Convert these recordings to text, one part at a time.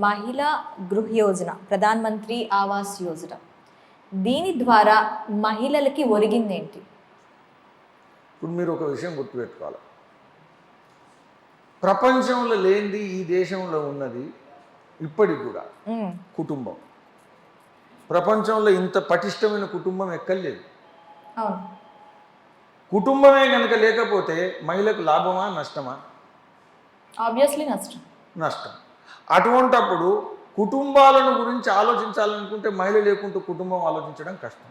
మహిళా గృహ యోజన, ప్రధాన్ మంత్రి ఆవాస్ యోజన, దీని ద్వారా మహిళలకి ఒరిగిందేంటి? ఇప్పుడు మీరు ఒక విషయం గుర్తుపెట్టుకోవాలి, ప్రపంచంలో లేనిది ఈ దేశంలో ఉన్నది ఇప్పటికి కూడా కుటుంబం. ప్రపంచంలో ఇంత పటిష్టమైన కుటుంబం ఎక్కర్లేదు. అవును. కుటుంబమే కనుక లేకపోతే మహిళకు లాభమా నష్టమా? ఆబ్వియస్లీ నష్టం. నష్టం. అటువంటప్పుడు కుటుంబాలను గురించి ఆలోచించాలనుకుంటే మహిళ లేకుంటూ కుటుంబం ఆలోచించడం కష్టం.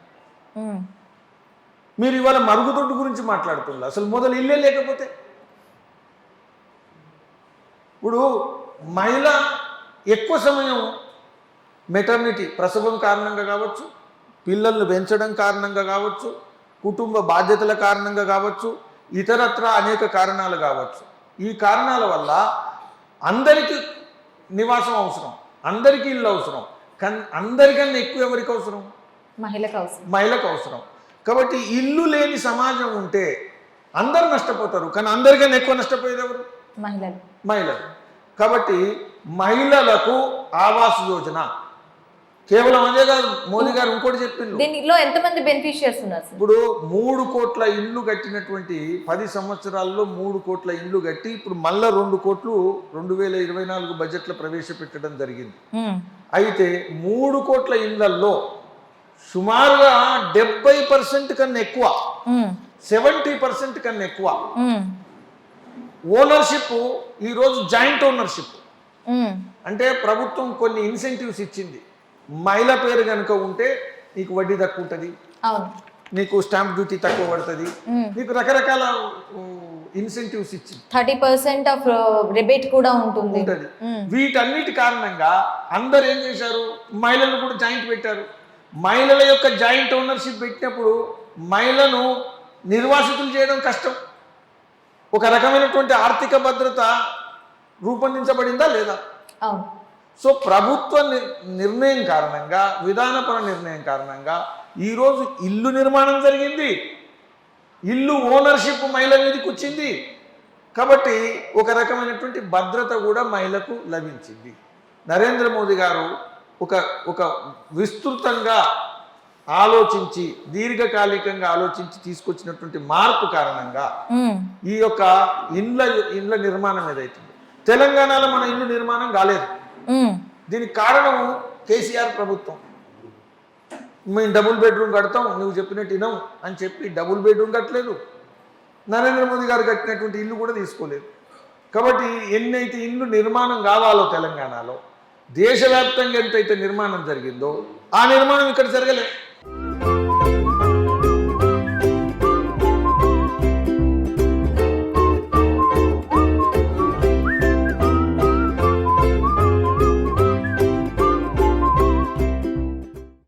మీరు ఇవాళ మరుగుదొడ్డు గురించి మాట్లాడుతున్నారు, అసలు మొదలు ఇల్లే లేకపోతే. ఇప్పుడు మహిళ ఎక్కువ సమయం మెటర్నిటీ, ప్రసవం కారణంగా కావచ్చు, పిల్లల్ని పెంచడం కారణంగా కావచ్చు, కుటుంబ బాధ్యతల కారణంగా కావచ్చు, ఇతరత్ర అనేక కారణాలు కావచ్చు. ఈ కారణాల వల్ల అందరికీ నివాసం అవసరం, అందరికీ ఇల్లు అవసరం, కానీ అందరికన్నా ఎక్కువ ఎవరికి అవసరం? మహిళకు అవసరం. కాబట్టి ఇల్లు లేని సమాజం ఉంటే అందరు నష్టపోతారు, కానీ అందరికన్నా ఎక్కువ నష్టపోయేది ఎవరు? మహిళలు. కాబట్టి మహిళలకు ఆవాస్ యోజన కేవలం అదే కాదు, మోదీ గారు ఇంకోటి చెప్పిండ్రు. దీనిలో ఎంతమంది బెనిఫిషియర్స్ ఉన్నారు? ఇప్పుడు 3 కోట్ల ఇల్లు కట్టినటువంటి 10 సంవత్సరాల్లో 3 కోట్ల ఇల్లు కట్టి ఇప్పుడు మళ్ళా 2 కోట్లు 2024 బడ్జెట్లో ప్రవేశపెట్టడం జరిగింది. అయితే 3 కోట్ల ఇళ్లలో సుమారుగా 70% కన్నా ఎక్కువ, 70% కన్నా ఎక్కువ ఓనర్షిప్ ఈరోజు జాయింట్ ఓనర్షిప్. అంటే ప్రభుత్వం కొన్ని ఇన్సెంటివ్స్ ఇచ్చింది. మహిళ పేరు కనుక ఉంటే నీకు వడ్డీ తక్కువ ఉంటుంది, నీకు స్టాంప్ డ్యూటీ తక్కువ పడుతుంది, నీకు రకరకాల ఇన్సెంటివ్స్ ఇచ్చింది. 30% ఆఫ్ రిబేట్ కూడా ఉంటుంది. వీటన్నిటి కారణంగా అందరు ఏం చేశారు, మహిళలు కూడా జాయింట్ పెట్టారు. మహిళల యొక్క జాయింట్ ఓనర్షిప్ పెట్టినప్పుడు మహిళను నిర్వాసితులు చేయడం కష్టం. ఒక రకమైనటువంటి ఆర్థిక భద్రత రూపొందించబడిందా లేదా? సో ప్రభుత్వ నిర్ణయం కారణంగా, విధానపర నిర్ణయం కారణంగా ఈరోజు ఇల్లు నిర్మాణం జరిగింది, ఇల్లు ఓనర్షిప్ మహిళ మీదకి వచ్చింది. కాబట్టి ఒక రకమైనటువంటి భద్రత కూడా మహిళకు లభించింది. నరేంద్ర మోదీ గారు ఒక విస్తృతంగా ఆలోచించి, దీర్ఘకాలికంగా ఆలోచించి తీసుకొచ్చినటువంటి మార్పు కారణంగా ఈ యొక్క ఇండ్ల నిర్మాణం ఏదైతుంది, తెలంగాణలో మన ఇల్లు నిర్మాణం కాలేదు. దీనికి కారణం కేసీఆర్ ప్రభుత్వం. మేము డబుల్ బెడ్రూమ్ కడతాం, నువ్వు చెప్పినట్టు వినం అని చెప్పి డబుల్ బెడ్రూమ్ కట్టలేదు. నరేంద్ర మోదీ గారు కట్టినటువంటి ఇల్లు కూడా తీసుకోలేదు. కాబట్టి ఎన్నైతే ఇల్లు నిర్మాణం కావాలో తెలంగాణలో, దేశవ్యాప్తంగా ఎంతైతే నిర్మాణం జరిగిందో ఆ నిర్మాణం ఇక్కడ జరగలేదు.